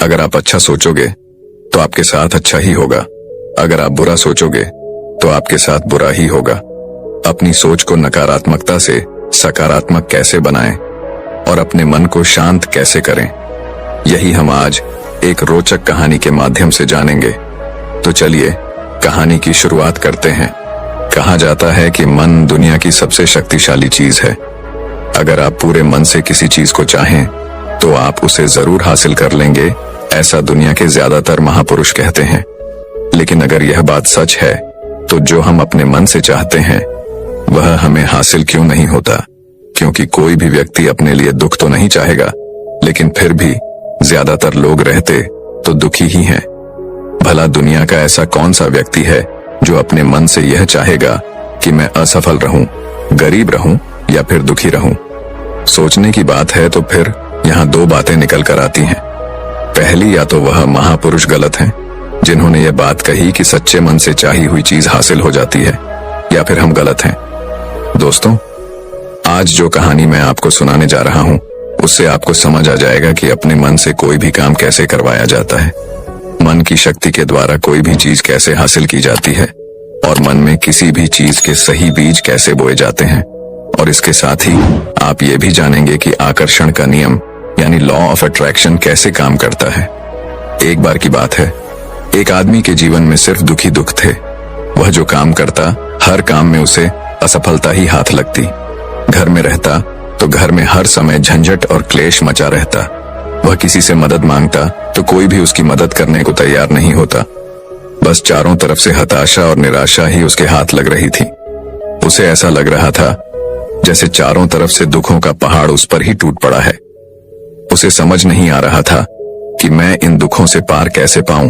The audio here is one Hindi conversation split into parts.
अगर आप अच्छा सोचोगे तो आपके साथ अच्छा ही होगा। अगर आप बुरा सोचोगे तो आपके साथ बुरा ही होगा। अपनी सोच को नकारात्मकता से सकारात्मक कैसे बनाएं और अपने मन को शांत कैसे करें, यही हम आज एक रोचक कहानी के माध्यम से जानेंगे। तो चलिए कहानी की शुरुआत करते हैं। कहा जाता है कि मन दुनिया की सबसे शक्तिशाली चीज है। अगर आप पूरे मन से किसी चीज को चाहें तो आप उसे जरूर हासिल कर लेंगे, ऐसा दुनिया के ज्यादातर महापुरुष कहते हैं। लेकिन अगर यह बात सच है तो जो हम अपने मन से चाहते हैं वह हमें हासिल क्यों नहीं होता? क्योंकि कोई भी व्यक्ति अपने लिए दुख तो नहीं चाहेगा, लेकिन फिर भी ज्यादातर लोग रहते तो दुखी ही हैं। भला दुनिया का ऐसा कौन सा व्यक्ति है जो अपने मन से यह चाहेगा कि मैं असफल रहूं, गरीब रहूं या फिर दुखी रहूं? सोचने की बात है तो फिर यहाँ दो बातें निकल कर आती हैं। पहली, या तो वह महापुरुष गलत हैं जिन्होंने यह बात कही कि सच्चे मन से चाही हुई चीज हासिल हो जाती है, या फिर हम गलत हैं। दोस्तों, आज जो कहानी मैं आपको सुनाने जा रहा हूं उससे आपको समझ आ जाएगा कि अपने मन से कोई भी काम कैसे करवाया जाता है, मन की शक्ति के द्वारा कोई भी चीज कैसे हासिल की जाती है और मन में किसी भी चीज के सही बीज कैसे बोए जाते हैं। और इसके साथ ही आप ये भी जानेंगे कि आकर्षण का नियम यानी लॉ ऑफ अट्रैक्शन कैसे काम करता है। एक बार की बात है, एक आदमी के जीवन में सिर्फ दुखी दुख थे। वह जो काम करता, हर काम में उसे असफलता ही हाथ लगती। घर में रहता तो घर में हर समय झंझट और क्लेश मचा रहता। वह किसी से मदद मांगता तो कोई भी उसकी मदद करने को तैयार नहीं होता। बस चारों तरफ से हताशा और निराशा ही उसके हाथ लग रही थी। उसे ऐसा लग रहा था जैसे चारों तरफ से दुखों का पहाड़ उस पर ही टूट पड़ा है। उसे समझ नहीं आ रहा था कि मैं इन दुखों से पार कैसे पाऊं।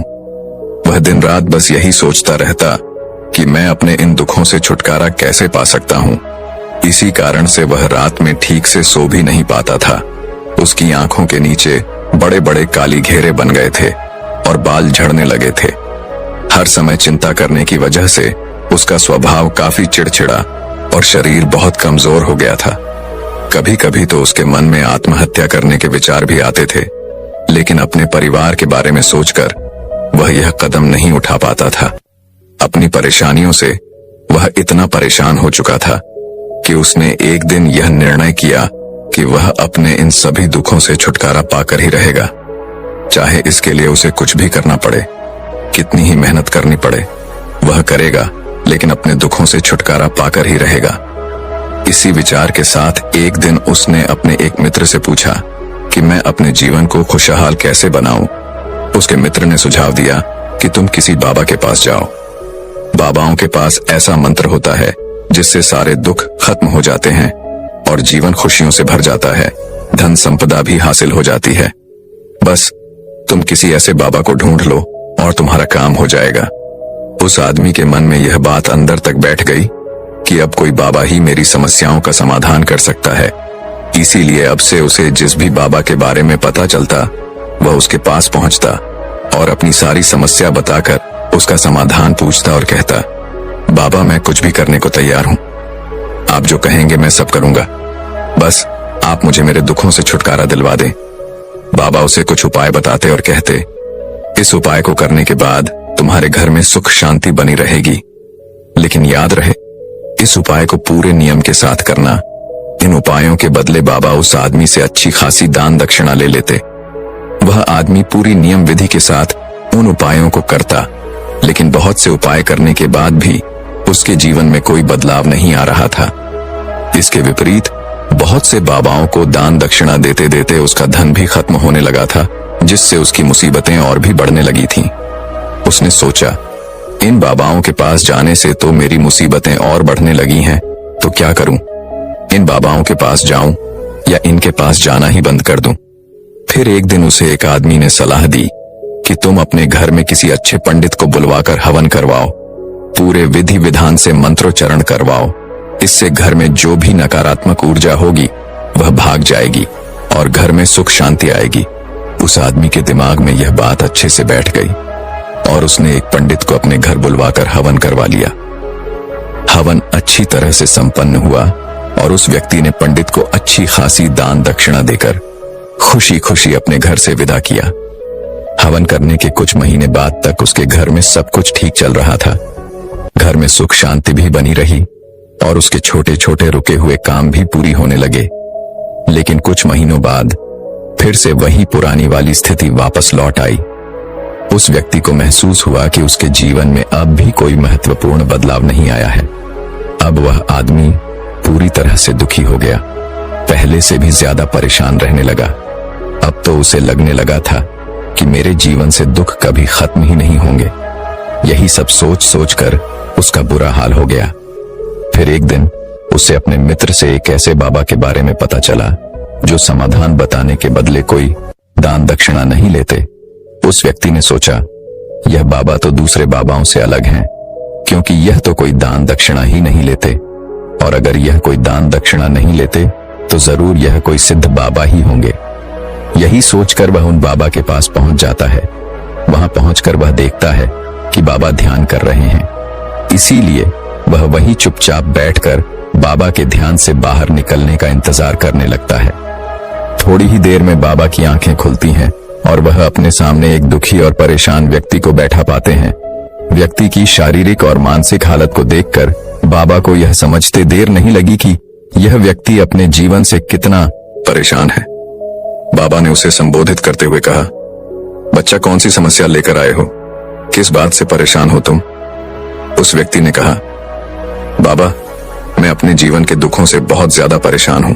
वह दिन रात बस यही सोचता रहता कि मैं अपने इन दुखों से छुटकारा कैसे पा सकता हूं। इसी कारण से वह रात में ठीक से सो भी नहीं पाता था। उसकी आंखों के नीचे बड़े बड़े काली घेरे बन गए थे और बाल झड़ने लगे थे। हर समय चिंता करने की वजह से उसका स्वभाव काफी चिड़चिड़ा और शरीर बहुत कमजोर हो गया था। कभी कभी तो उसके मन में आत्महत्या करने के विचार भी आते थे, लेकिन अपने परिवार के बारे में सोचकर वह यह कदम नहीं उठा पाता था। अपनी परेशानियों से वह इतना परेशान हो चुका था कि उसने एक दिन यह निर्णय किया कि वह अपने इन सभी दुखों से छुटकारा पाकर ही रहेगा। चाहे इसके लिए उसे कुछ भी करना पड़े, कितनी ही मेहनत करनी पड़े, वह करेगा, लेकिन अपने दुखों से छुटकारा पाकर ही रहेगा। इसी विचार के साथ एक दिन उसने अपने एक मित्र से पूछा कि मैं अपने जीवन को खुशहाल कैसे बनाऊं। उसके मित्र ने सुझाव दिया कि तुम किसी बाबा के पास जाओ। बाबाओं के पास ऐसा मंत्र होता है जिससे सारे दुख खत्म हो जाते हैं और जीवन खुशियों से भर जाता है, धन संपदा भी हासिल हो जाती है। बस तुम किसी ऐसे बाबा को ढूंढ लो और तुम्हारा काम हो जाएगा। उस आदमी के मन में यह बात अंदर तक बैठ गई कि अब कोई बाबा ही मेरी समस्याओं का समाधान कर सकता है। इसीलिए अब से उसे जिस भी बाबा के बारे में पता चलता वह उसके पास पहुंचता और अपनी सारी समस्या बताकर उसका समाधान पूछता और कहता, बाबा मैं कुछ भी करने को तैयार हूं, आप जो कहेंगे मैं सब करूंगा, बस आप मुझे मेरे दुखों से छुटकारा दिलवा दें। बाबा उसे कुछ उपाय बताते और कहते, इस उपाय को करने के बाद तुम्हारे घर में सुख शांति बनी रहेगी, लेकिन याद रहे इस उपाय को पूरे नियम के साथ करना। इन उपायों के बदले बाबा उस आदमी से अच्छी खासी दान दक्षिणा ले लेते। वह आदमी पूरी नियम विधि के साथ उन उपायों को करता, लेकिन बहुत से उपाय करने के बाद भी उसके जीवन में कोई बदलाव नहीं आ रहा था। इसके विपरीत बहुत से बाबाओं को दान दक्षिणा देते देते उसका धन भी खत्म होने लगा था, जिससे उसकी मुसीबतें और भी बढ़ने लगी थीं। उसने सोचा, इन बाबाओं के पास जाने से तो मेरी मुसीबतें और बढ़ने लगी हैं, तो क्या करूं? इन बाबाओं के पास जाऊं या इनके पास जाना ही बंद कर दूं? फिर एक दिन उसे एक आदमी ने सलाह दी कि तुम अपने घर में किसी अच्छे पंडित को बुलवाकर हवन करवाओ, पूरे विधि विधान से मंत्रोच्चारण करवाओ। इससे घर में जो भी नकारात्मक ऊर्जा होगी वह भाग जाएगी और घर में सुख शांति आएगी। उस आदमी के दिमाग में यह बात अच्छे से बैठ गई और उसने एक पंडित को अपने घर बुलवाकर हवन करवा लिया। हवन अच्छी तरह से संपन्न हुआ और उस व्यक्ति ने पंडित को अच्छी खासी दान दक्षिणा देकर खुशी खुशी अपने घर से विदा किया। हवन करने के कुछ महीने बाद तक उसके घर में सब कुछ ठीक चल रहा था। घर में सुख शांति भी बनी रही और उसके छोटे छोटे रुके हुए काम भी पूरी होने लगे। लेकिन कुछ महीनों बाद फिर से वही पुरानी वाली स्थिति वापस लौट आई। उस व्यक्ति को महसूस हुआ कि उसके जीवन में अब भी कोई महत्वपूर्ण बदलाव नहीं आया है। अब वह आदमी पूरी तरह से दुखी हो गया, पहले से भी ज्यादा परेशान रहने लगा। अब तो उसे लगने लगा था कि मेरे जीवन से दुख कभी खत्म ही नहीं होंगे। यही सब सोच सोचकर उसका बुरा हाल हो गया। फिर एक दिन उसे अपने मित्र से एक ऐसे बाबा के बारे में पता चला जो समाधान बताने के बदले कोई दान दक्षिणा नहीं लेते। उस व्यक्ति ने सोचा, यह बाबा तो दूसरे बाबाओं से अलग हैं, क्योंकि यह तो कोई दान दक्षिणा ही नहीं लेते, और अगर यह कोई दान दक्षिणा नहीं लेते तो जरूर यह कोई सिद्ध बाबा ही होंगे। यही सोचकर वह उन बाबा के पास पहुंच जाता है। वहां पहुंचकर वह देखता है कि बाबा ध्यान कर रहे हैं, इसीलिए वह वहीं चुपचाप बैठकर बाबा के ध्यान से बाहर निकलने का इंतजार करने लगता है। थोड़ी ही देर में बाबा की आंखें खुलती हैं और वह अपने सामने एक दुखी और परेशान व्यक्ति को बैठा पाते हैं। व्यक्ति की शारीरिक और मानसिक हालत को देखकर बाबा को यह समझते देर नहीं लगी कि यह व्यक्ति अपने जीवन से कितना परेशान है। बाबा ने उसे संबोधित करते हुए कहा, बच्चा, कौन सी समस्या लेकर आए हो? किस बात से परेशान हो तुम? उस व्यक्ति ने कहा, बाबा, मैं अपने जीवन के दुखों से बहुत ज्यादा परेशान हूं।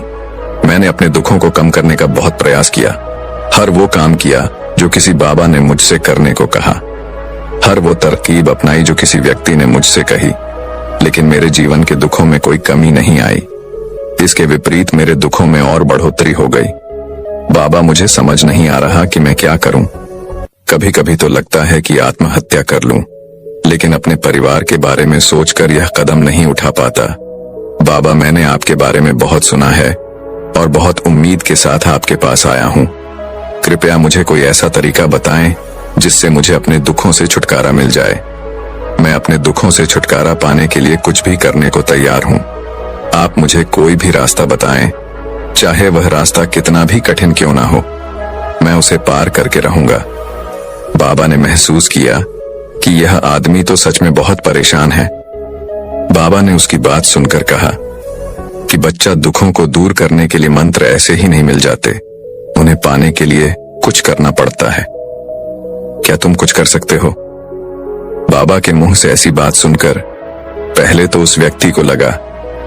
मैंने अपने दुखों को कम करने का बहुत प्रयास किया। हर वो काम किया जो किसी बाबा ने मुझसे करने को कहा, हर वो तरकीब अपनाई जो किसी व्यक्ति ने मुझसे कही, लेकिन मेरे जीवन के दुखों में कोई कमी नहीं आई। इसके विपरीत मेरे दुखों में और बढ़ोतरी हो गई। बाबा, मुझे समझ नहीं आ रहा कि मैं क्या करूं। कभी कभी तो लगता है कि आत्महत्या कर लूं, लेकिन अपने परिवार के बारे में सोचकर यह कदम नहीं उठा पाता। बाबा, मैंने आपके बारे में बहुत सुना है और बहुत उम्मीद के साथ आपके पास आया हूं। कृपया मुझे कोई ऐसा तरीका बताएं जिससे मुझे अपने दुखों से छुटकारा मिल जाए। मैं अपने दुखों से छुटकारा पाने के लिए कुछ भी करने को तैयार हूं। आप मुझे कोई भी रास्ता बताएं, चाहे वह रास्ता कितना भी कठिन क्यों ना हो, मैं उसे पार करके रहूंगा। बाबा ने महसूस किया कि यह आदमी तो सच में बहुत परेशान है। बाबा ने उसकी बात सुनकर कहा कि बच्चा, दुखों को दूर करने के लिए मंत्र ऐसे ही नहीं मिल जाते, उन्हें पाने के लिए कुछ करना पड़ता है। क्या तुम कुछ कर सकते हो? बाबा के मुंह से ऐसी बात सुनकर पहले तो उस व्यक्ति को लगा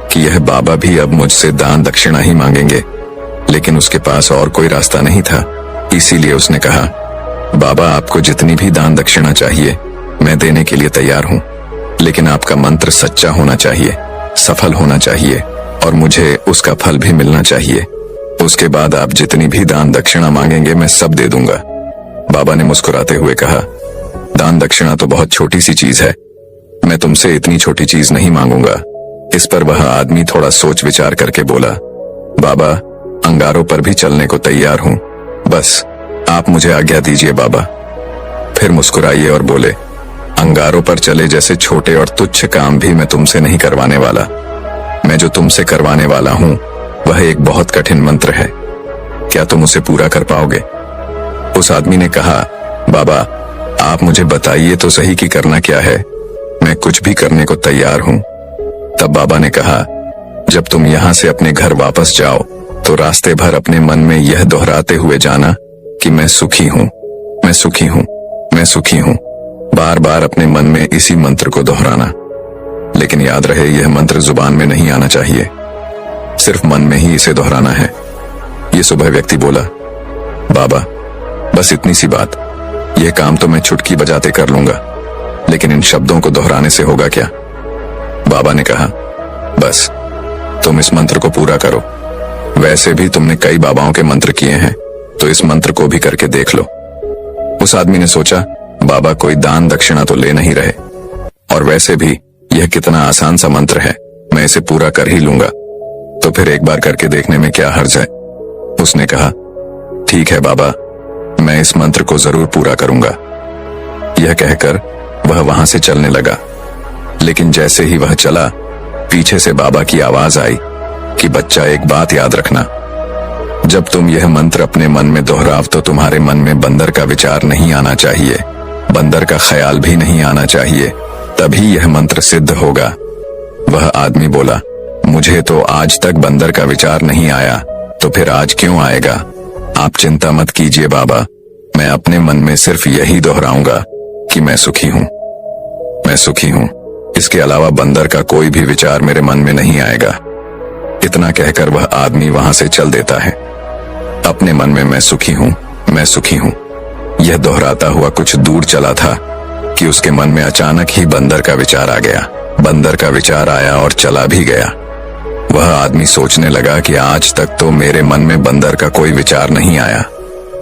कि यह बाबा भी अब मुझसे दान दक्षिणा ही मांगेंगे, लेकिन उसके पास और कोई रास्ता नहीं था। इसीलिए उसने कहा, बाबा, आपको जितनी भी दान दक्षिणा चाहिए मैं देने के लिए तैयार हूं, लेकिन आपका मंत्र सच्चा होना चाहिए, सफल होना चाहिए और मुझे उसका फल भी मिलना चाहिए। उसके बाद आप जितनी भी दान दक्षिणा मांगेंगे मैं सब दे दूंगा। बाबा ने मुस्कुराते हुए कहा, दान दक्षिणा तो बहुत छोटी सी चीज है, मैं तुमसे इतनी छोटी चीज नहीं मांगूंगा। इस पर वह आदमी थोड़ा सोच विचार करके बोला, बाबा, अंगारों पर भी चलने को तैयार हूं, बस आप मुझे आज्ञा दीजिए बाबा। फिर मुस्कुराइए और बोले, अंगारों पर चले जैसे छोटे और तुच्छ काम भी मैं तुमसे नहीं करवाने वाला। मैं जो तुमसे करवाने वाला हूं वह एक बहुत कठिन मंत्र है। क्या तुम उसे पूरा कर पाओगे? उस आदमी ने कहा, बाबा, आप मुझे बताइए तो सही कि करना क्या है, मैं कुछ भी करने को तैयार हूं। तब बाबा ने कहा, जब तुम यहां से अपने घर वापस जाओ तो रास्ते भर अपने मन में यह दोहराते हुए जाना कि मैं सुखी हूं, मैं सुखी हूं, मैं सुखी हूं। बार बार अपने मन में इसी मंत्र को दोहराना, लेकिन याद रहे यह मंत्र जुबान में नहीं आना चाहिए, सिर्फ मन में ही इसे दोहराना है। ये सुबह व्यक्ति बोला, बाबा, बस इतनी सी बात, यह काम तो मैं चुटकी बजाते कर लूंगा, लेकिन इन शब्दों को दोहराने से होगा क्या? बाबा ने कहा, बस तुम इस मंत्र को पूरा करो। वैसे भी तुमने कई बाबाओं के मंत्र किए हैं, तो इस मंत्र को भी करके देख लो। उस आदमी ने सोचा, बाबा कोई दान दक्षिणा तो ले नहीं रहे, और वैसे भी यह कितना आसान सा मंत्र है, मैं इसे पूरा कर ही लूंगा, तो फिर एक बार करके देखने में क्या हर्ज है। उसने कहा, ठीक है बाबा, मैं इस मंत्र को जरूर पूरा करूंगा। यह कहकर वह वहां से चलने लगा, लेकिन जैसे ही वह चला, पीछे से बाबा की आवाज आई कि बच्चा, एक बात याद रखना, जब तुम यह मंत्र अपने मन में दोहराव तो तुम्हारे मन में बंदर का विचार नहीं आना चाहिए, बंदर का ख्याल भी नहीं आना चाहिए, तभी यह मंत्र सिद्ध होगा। वह आदमी बोला, मुझे तो आज तक बंदर का विचार नहीं आया, तो फिर आज क्यों आएगा? आप चिंता मत कीजिए बाबा, मैं अपने मन में सिर्फ यही दोहराऊंगा कि मैं सुखी हूं, मैं सुखी हूं। इसके अलावा बंदर का कोई भी विचार मेरे मन में नहीं आएगा। इतना कहकर वह आदमी वहां से चल देता है। अपने मन में मैं सुखी हूं, मैं सुखी हूं, यह दोहराता हुआ कुछ दूर चला था कि उसके मन में अचानक ही बंदर का विचार आ गया। बंदर का विचार आया और चला भी गया। वह आदमी सोचने लगा कि आज तक तो मेरे मन में बंदर का कोई विचार नहीं आया,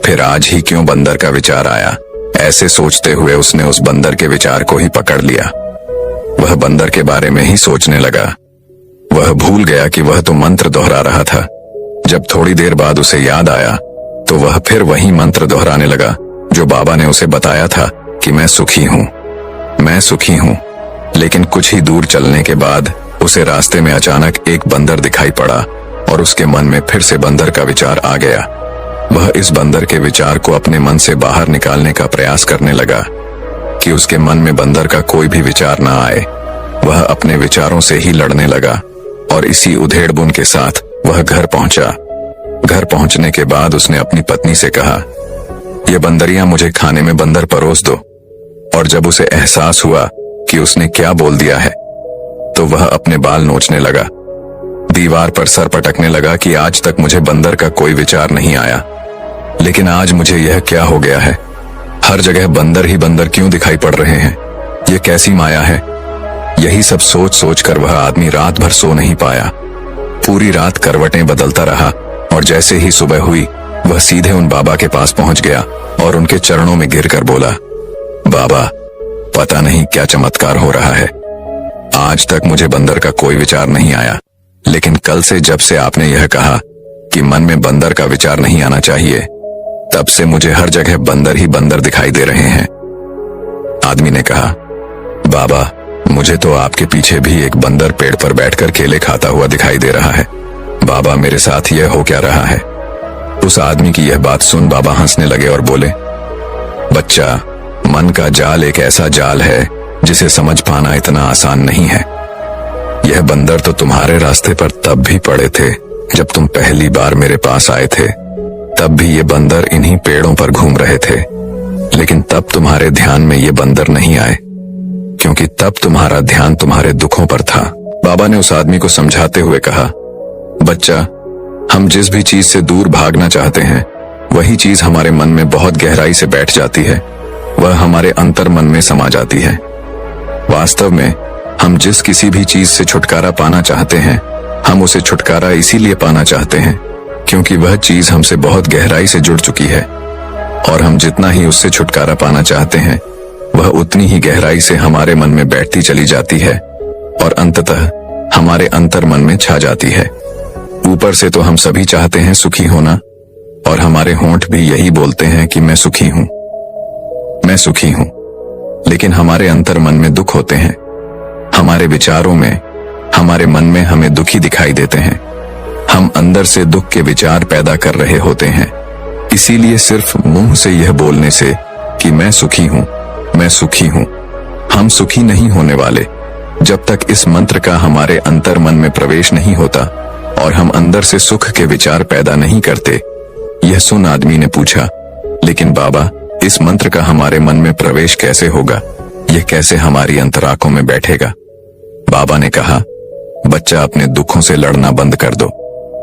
फिर आज ही क्यों बंदर का विचार आया? ऐसे सोचते हुए उसने उस बंदर के विचार को ही पकड़ लिया। वह बंदर के बारे में ही सोचने लगा। वह भूल गया कि वह तो मंत्र दोहरा रहा था। जब थोड़ी देर बाद उसे याद आया तो वह फिर वही मंत्र दोहराने लगा जो बाबा ने उसे बताया था कि मैं सुखी हूं, मैं सुखी हूं। लेकिन कुछ ही दूर चलने के बाद उसे रास्ते में अचानक एक बंदर दिखाई पड़ा और उसके मन में फिर से बंदर का विचार आ गया। वह इस बंदर के विचार को अपने मन से बाहर निकालने का प्रयास करने लगा कि उसके मन में बंदर का कोई भी विचार ना आए। वह अपने विचारों से ही लड़ने लगा और इसी उधेड़बुन के साथ वह घर पहुंचा। घर पहुंचने के बाद उसने अपनी पत्नी से कहा, ये बंदरियां मुझे खाने में बंदर परोस दो। और जब उसे एहसास हुआ कि उसने क्या बोल दिया है तो वह अपने बाल नोचने लगा, दीवार पर सर पटकने लगा कि आज तक मुझे बंदर का कोई विचार नहीं आया, लेकिन आज मुझे यह क्या हो गया है? हर जगह बंदर ही बंदर क्यों दिखाई पड़ रहे हैं? ये कैसी माया है? यही सब सोच सोच कर वह आदमी रात भर सो नहीं पाया। पूरी रात करवटें बदलता रहा और जैसे ही सुबह हुई वह सीधे उन बाबा के पास पहुंच गया और उनके चरणों में गिरकर बोला, बाबा, पता नहीं क्या चमत्कार हो रहा है। आज तक मुझे बंदर का कोई विचार नहीं आया, लेकिन कल से जब से आपने यह कहा कि मन में बंदर का विचार नहीं आना चाहिए, तब से मुझे हर जगह बंदर ही बंदर दिखाई दे रहे हैं। आदमी ने कहा, बाबा, मुझे तो आपके पीछे भी एक बंदर पेड़ पर बैठकर केले खाता हुआ दिखाई दे रहा है। बाबा, मेरे साथ यह हो क्या रहा है? उस आदमी की यह बात सुन बाबा हंसने लगे और बोले, बच्चा, मन का जाल एक ऐसा जाल है जिसे समझ पाना इतना आसान नहीं है। यह बंदर तो तुम्हारे रास्ते पर तब भी पड़े थे जब तुम पहली बार मेरे पास आए थे। तब भी ये बंदर इन्हीं पेड़ों पर घूम रहे थे, लेकिन तब तुम्हारे ध्यान में ये बंदर नहीं आए, क्योंकि तब तुम्हारा ध्यान तुम्हारे दुखों पर था। बाबा ने उस आदमी को समझाते हुए कहा, बच्चा, हम जिस भी चीज से दूर भागना चाहते हैं वही चीज हमारे मन में बहुत गहराई से बैठ जाती है, वह हमारे अंतर मन में समा जाती है। वास्तव में हम जिस किसी भी चीज से छुटकारा पाना चाहते हैं, हम उसे छुटकारा इसीलिए पाना चाहते हैं क्योंकि वह चीज हमसे बहुत गहराई से जुड़ चुकी है, और हम जितना ही उससे छुटकारा पाना चाहते हैं वह उतनी ही गहराई से हमारे मन में बैठती चली जाती है और अंततः हमारे अंतर मन में छा जाती है। ऊपर से तो हम सभी चाहते हैं सुखी होना, और हमारे होंठ भी यही बोलते हैं कि मैं सुखी हूं, मैं सुखी हूं, लेकिन हमारे अंतर मन में दुख होते हैं। हमारे विचारों में, हमारे मन में हमें दुखी दिखाई देते हैं। हम अंदर से दुख के विचार पैदा कर रहे होते हैं। इसीलिए सिर्फ मुंह से यह बोलने से कि मैं सुखी हूं, मैं सुखी हूं, हम सुखी नहीं होने वाले जब तक इस मंत्र का हमारे अंतर मन में प्रवेश नहीं होता और हम अंदर से सुख के विचार पैदा नहीं करते। यह सुन आदमी ने पूछा, लेकिन बाबा, इस मंत्र का हमारे मन में प्रवेश कैसे होगा? यह कैसे हमारी अंतरांखों में बैठेगा? बाबा ने कहा, बच्चा, अपने दुखों से लड़ना बंद कर दो।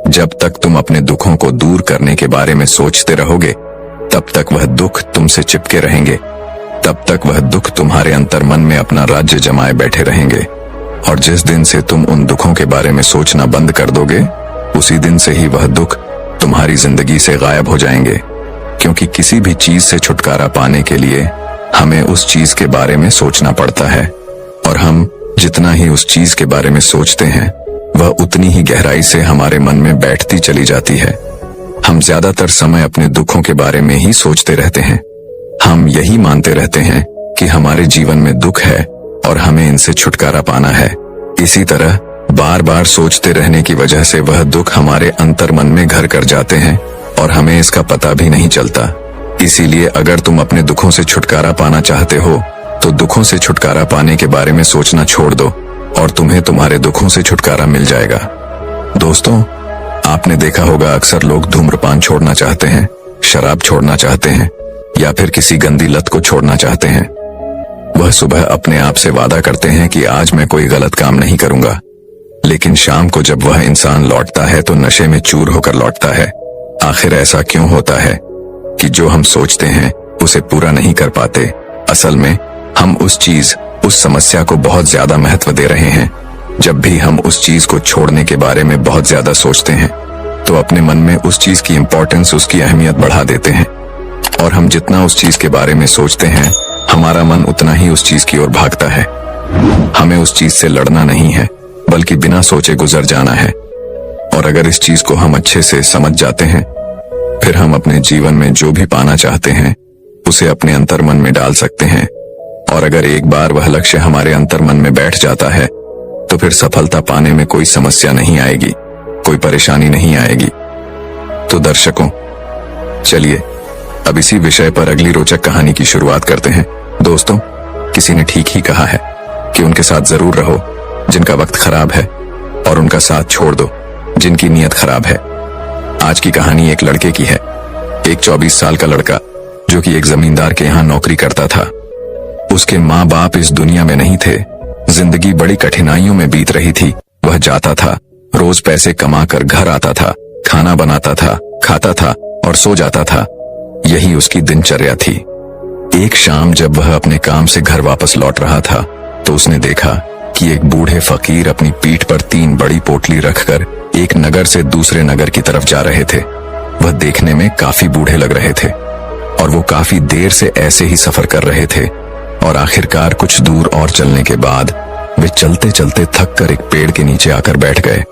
जब तक तुम अपने दुखों को दूर करने के बारे में सोचते रहोगे, तब तक वह दुख तुमसे चिपके रहेंगे, तब तक वह दुख तुम्हारे अंतर मन में अपना राज्य जमाए बैठे रहेंगे। और जिस दिन से तुम उन दुखों के बारे में सोचना बंद कर दोगे, उसी दिन से ही वह दुख तुम्हारी जिंदगी से गायब हो जाएंगे, क्योंकि किसी भी चीज से छुटकारा पाने के लिए हमें उस चीज के बारे में सोचना पड़ता है, और हम जितना ही उस चीज के बारे में सोचते हैं वह उतनी ही गहराई से हमारे मन में बैठती चली जाती है। हम ज्यादातर समय अपने दुखों के बारे में ही सोचते रहते हैं। हम यही मानते रहते हैं कि हमारे जीवन में दुख है और हमें इनसे छुटकारा पाना है। इसी तरह बार बार सोचते रहने की वजह से वह दुख हमारे अंतर मन में घर कर जाते हैं और हमें इसका पता भी नहीं चलता। इसीलिए अगर तुम अपने दुखों से छुटकारा पाना चाहते हो तो दुखों से छुटकारा पाने के बारे में सोचना छोड़ दो और तुम्हें तुम्हारे दुखों से छुटकारा मिल जाएगा। दोस्तों, आपने देखा होगा अक्सर लोग धूम्रपान छोड़ना चाहते हैं, शराब छोड़ना चाहते हैं या फिर किसी गंदी लत को छोड़ना चाहते हैं। वह सुबह अपने आप से वादा करते हैं कि आज मैं कोई गलत काम नहीं करूंगा, लेकिन शाम को जब वह इंसान लौटता है तो नशे में चूर होकर लौटता है। आखिर ऐसा क्यों होता है कि जो हम सोचते हैं उसे पूरा नहीं कर पाते? असल में हम उस समस्या को बहुत ज्यादा महत्व दे रहे हैं। जब भी हम उस चीज को छोड़ने के बारे में बहुत ज्यादा सोचते हैं तो अपने मन में उस चीज की इंपॉर्टेंस, उसकी अहमियत बढ़ा देते हैं और हम जितना उस चीज के बारे में सोचते हैं हमारा मन उतना ही उस चीज की ओर भागता है। हमें उस चीज से लड़ना नहीं है बल्कि बिना सोचे गुजर जाना है। और अगर इस चीज को हम अच्छे से समझ जाते हैं फिर हम अपने जीवन में जो भी पाना चाहते हैं उसे अपने अंतर मन में डाल सकते हैं। और अगर एक बार वह लक्ष्य हमारे अंतर मन में बैठ जाता है तो फिर सफलता पाने में कोई समस्या नहीं आएगी, कोई परेशानी नहीं आएगी। तो दर्शकों, चलिए अब इसी विषय पर अगली रोचक कहानी की शुरुआत करते हैं। दोस्तों, किसी ने ठीक ही कहा है कि उनके साथ जरूर रहो जिनका वक्त खराब है और उनका साथ छोड़ दो जिनकी नीयत खराब है। आज की कहानी एक लड़के की है। एक 24 साल का लड़का जो कि एक जमींदार के यहाँ नौकरी करता था। उसके माँ बाप इस दुनिया में नहीं थे। जिंदगी बड़ी कठिनाइयों में बीत रही थी। वह जाता था, रोज पैसे कमा कर घर आता था, खाना बनाता था, खाता था और सो जाता था। यही उसकी दिनचर्या थी। एक शाम जब वह अपने काम से घर वापस लौट रहा था तो उसने देखा कि एक बूढ़े फकीर अपनी पीठ पर 3 बड़ी पोटली रखकर एक नगर से दूसरे नगर की तरफ जा रहे थे। वह देखने में काफी बूढ़े लग रहे थे और वो काफी देर से ऐसे ही सफर कर रहे थे और आखिरकार कुछ दूर और चलने के बाद वे चलते चलते थक कर एक पेड़ के नीचे आकर बैठ गए।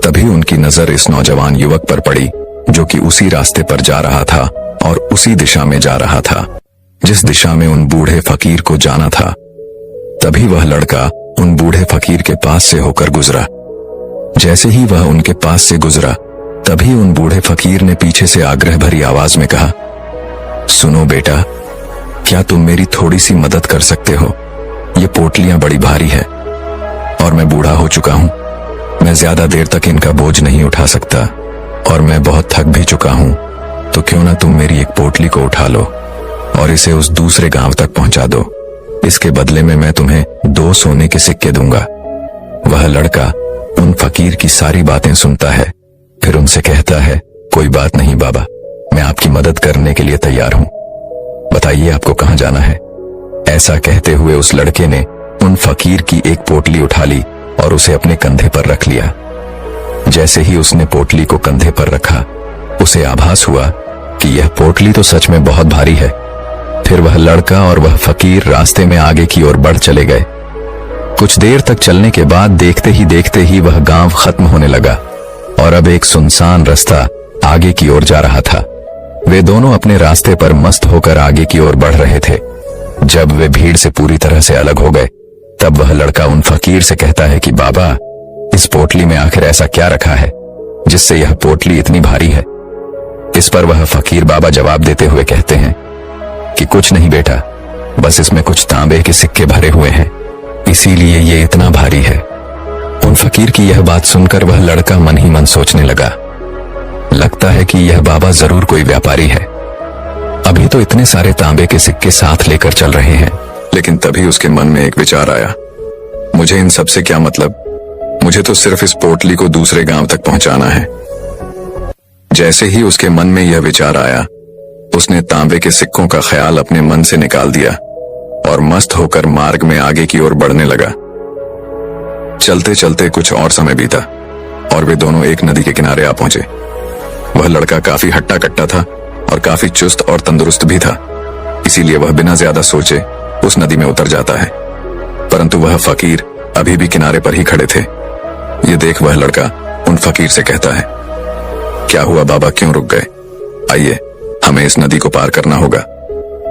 तभी उनकी नजर इस नौजवान युवक पर पड़ी जो कि उसी रास्ते पर जा रहा था और उसी दिशा में जा रहा था जिस दिशा में उन बूढ़े फकीर को जाना था। तभी वह लड़का उन बूढ़े फकीर के पास से होकर गुजरा। जैसे ही वह उनके पास से गुजरा तभी उन बूढ़े फकीर ने पीछे से आग्रह भरी आवाज में कहा, सुनो बेटा, क्या तुम मेरी थोड़ी सी मदद कर सकते हो? ये पोटलियां बड़ी भारी है और मैं बूढ़ा हो चुका हूं। मैं ज्यादा देर तक इनका बोझ नहीं उठा सकता और मैं बहुत थक भी चुका हूं। तो क्यों ना तुम मेरी एक पोटली को उठा लो और इसे उस दूसरे गांव तक पहुंचा दो। इसके बदले में मैं तुम्हें 2 सोने के सिक्के दूंगा। वह लड़का उन फकीर की सारी बातें सुनता है, फिर उनसे कहता है, कोई बात नहीं बाबा, मैं आपकी मदद करने के लिए तैयार हूं। बताइए आपको कहां जाना है? ऐसा कहते हुए उस लड़के ने उन फकीर की एक पोटली उठा ली और उसे अपने कंधे पर रख लिया। जैसे ही उसने पोटली को कंधे पर रखा उसे आभास हुआ कि यह पोटली तो सच में बहुत भारी है। फिर वह लड़का और वह फकीर रास्ते में आगे की ओर बढ़ चले गए। कुछ देर तक चलने के बाद देखते ही वह गांव खत्म होने लगा और अब एक सुनसान रास्ता आगे की ओर जा रहा था। वे दोनों अपने रास्ते पर मस्त होकर आगे की ओर बढ़ रहे थे। जब वे भीड़ से पूरी तरह से अलग हो गए तब वह लड़का उन फकीर से कहता है कि बाबा, इस पोटली में आखिर ऐसा क्या रखा है जिससे यह पोटली इतनी भारी है? इस पर वह फकीर बाबा जवाब देते हुए कहते हैं कि कुछ नहीं बेटा, बस इसमें कुछ तांबे के सिक्के भरे हुए हैं, इसीलिए ये इतना भारी है। उन फकीर की यह बात सुनकर वह लड़का मन ही मन सोचने लगा, लगता है कि यह बाबा जरूर कोई व्यापारी है, अभी तो इतने सारे तांबे के सिक्के साथ लेकर चल रहे हैं। लेकिन तभी उसके मन में एक विचार आया, मुझे इन सब से क्या मतलब, मुझे तो सिर्फ इस पोटली को दूसरे गांव तक पहुंचाना है। जैसे ही उसके मन में यह विचार आया उसने तांबे के सिक्कों का ख्याल अपने मन से निकाल दिया और मस्त होकर मार्ग में आगे की ओर बढ़ने लगा। चलते चलते कुछ और समय बीता और वे दोनों एक नदी के किनारे आ पहुंचे। वह लड़का काफी हट्टा कट्टा था और काफी चुस्त और तंदुरुस्त भी था, इसीलिए वह बिना ज्यादा सोचे उस नदी में उतर जाता है। परंतु वह फकीर अभी भी किनारे पर ही खड़े थे। ये देख वह लड़का उन फकीर से कहता है, क्या हुआ बाबा, क्यों रुक गए? आइए, हमें इस नदी को पार करना होगा,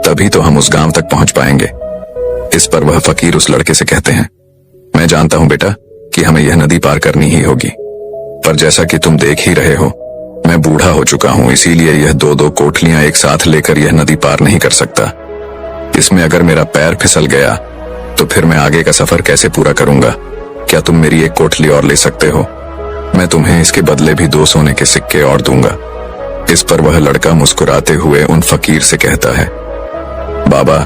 तभी तो हम उस गांव तक पहुंच पाएंगे। इस पर वह फकीर उस लड़के से कहते हैं, मैं जानता हूं बेटा, कि हमें यह नदी पार करनी ही होगी। पर जैसा कि तुम देख ही रहे हो, मैं बूढ़ा हो चुका हूं, इसीलिए यह दो दो कोठलियां एक साथ लेकर यह नदी पार नहीं कर सकता। इसमें अगर मेरा पैर फिसल गया तो फिर मैं आगे का सफर कैसे पूरा करूंगा? क्या तुम मेरी एक कोठली और ले सकते हो? मैं तुम्हें इसके बदले भी 2 सोने के सिक्के और दूंगा। इस पर वह लड़का मुस्कुराते हुए उन फकीर से कहता है, बाबा,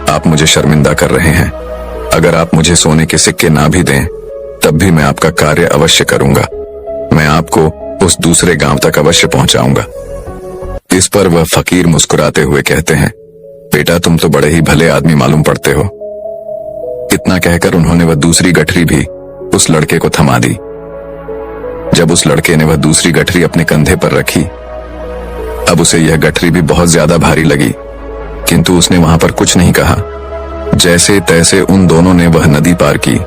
आप मुझे शर्मिंदा कर रहे हैं। अगर आप मुझे सोने के सिक्के ना भी दें तब भी मैं आपका कार्य अवश्य करूंगा। मैं आपको उस दूसरे गांव तक अवश्य पहुंचाऊंगा। इस पर वह फकीर मुस्कुराते हुए कहते हैं, बेटा, तुम तो बड़े ही भले आदमी मालूम पड़ते हो। इतना कहकर उन्होंने वह दूसरी गठरी भी उस लड़के को थमा दी। जब उस लड़के ने वह दूसरी गठरी अपने कंधे पर रखी, अब उसे यह गठरी भी बहुत ज्यादा भारी लगी, किंतु उसने वहां पर कुछ नहीं कहा। जैसे तैसे उन दोनों ने वह नदी पार की।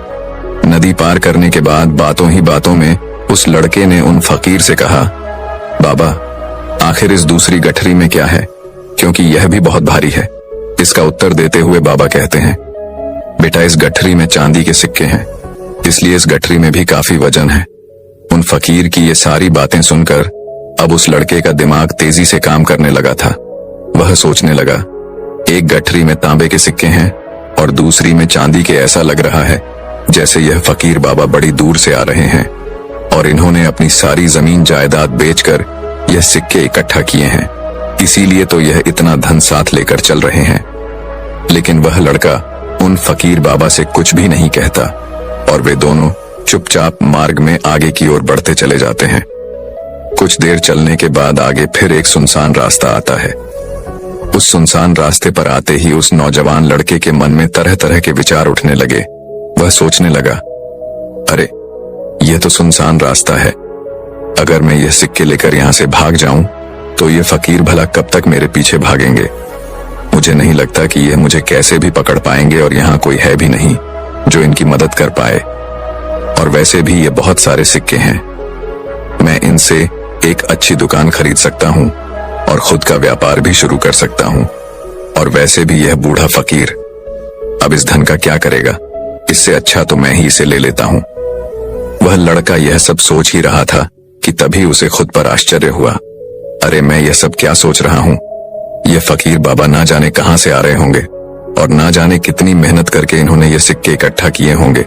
नदी पार करने के बाद बातों ही बातों में उस लड़के ने उन फकीर से कहा, बाबा, आखिर इस दूसरी गठरी में क्या है, क्योंकि यह भी बहुत भारी है। इसका उत्तर देते हुए बाबा कहते हैं, बेटा, इस गठरी में चांदी के सिक्के हैं, इसलिए इस गठरी में भी काफी वजन है। उन फकीर की ये सारी बातें सुनकर अब उस लड़के का दिमाग तेजी से काम करने लगा था। वह सोचने लगा, एक गठरी में तांबे के सिक्के हैं और दूसरी में चांदी के। ऐसा लग रहा है जैसे यह फकीर बाबा बड़ी दूर से आ रहे हैं और इन्होंने अपनी सारी जमीन जायदाद बेचकर यह सिक्के इकट्ठा किए हैं, इसीलिए तो यह इतना धन साथ लेकर चल रहे हैं। लेकिन वह लड़का उन फकीर बाबा से कुछ भी नहीं कहता और वे दोनों चुपचाप मार्ग में आगे की ओर बढ़ते चले जाते हैं। कुछ देर चलने के बाद आगे फिर एक सुनसान रास्ता आता है। उस सुनसान रास्ते पर आते ही उस नौजवान लड़के के मन में तरह तरह के विचार उठने लगे। वह सोचने लगा, अरे, यह तो सुनसान रास्ता है। अगर मैं यह सिक्के लेकर यहां से भाग जाऊं तो ये फकीर भला कब तक मेरे पीछे भागेंगे? मुझे नहीं लगता कि यह मुझे कैसे भी पकड़ पाएंगे और यहाँ कोई है भी नहीं जो इनकी मदद कर पाए। और वैसे भी ये बहुत सारे सिक्के हैं, मैं इनसे एक अच्छी दुकान खरीद सकता हूँ और खुद का व्यापार भी शुरू कर सकता हूँ। और वैसे भी यह बूढ़ा फकीर अब इस धन का क्या करेगा? इससे अच्छा तो मैं ही इसे ले लेता हूँ। वह लड़का यह सब सोच ही रहा था कि तभी उसे खुद पर आश्चर्य हुआ। अरे, मैं यह सब क्या सोच रहा हूँ? यह फकीर बाबा ना जाने कहां से आ रहे होंगे और ना जाने कितनी मेहनत करके इन्होंने ये सिक्के इकट्ठा किए होंगे।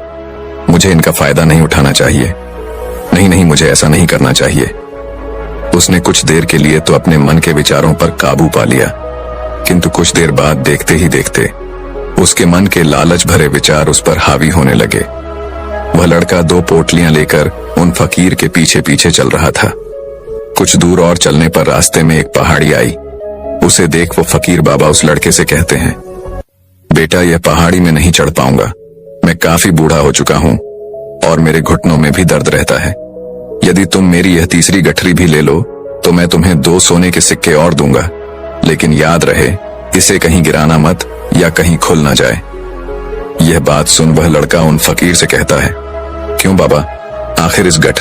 मुझे इनका फायदा नहीं उठाना चाहिए। नहीं नहीं, मुझे ऐसा नहीं करना चाहिए। उसने कुछ देर के लिए तो अपने मन के विचारों पर काबू पा लिया, किंतु कुछ देर बाद देखते ही देखते उसके मन के लालच भरे विचार उस पर हावी होने लगे। वह लड़का 2 पोटलियां लेकर उन फकीर के पीछे पीछे चल रहा था। कुछ दूर और चलने पर रास्ते में एक पहाड़ी आई। उसे देख वो फकीर बाबा उस लड़के से कहते हैं, बेटा, यह पहाड़ी में नहीं चढ़ पाऊंगा। मैं काफी बूढ़ा हो चुका हूँ और मेरे घुटनों में भी दर्द रहता है। यदि तुम मेरी यह तीसरी गठरी भी ले लो तो मैं तुम्हें 2 सोने के सिक्के और दूंगा, लेकिन याद रहे, इसे कहीं गिराना मत या कहीं खुल ना जाए। यह बात सुन वह लड़का उन फकीर से कहता है, क्यों बाबा, आखिर इस गठरी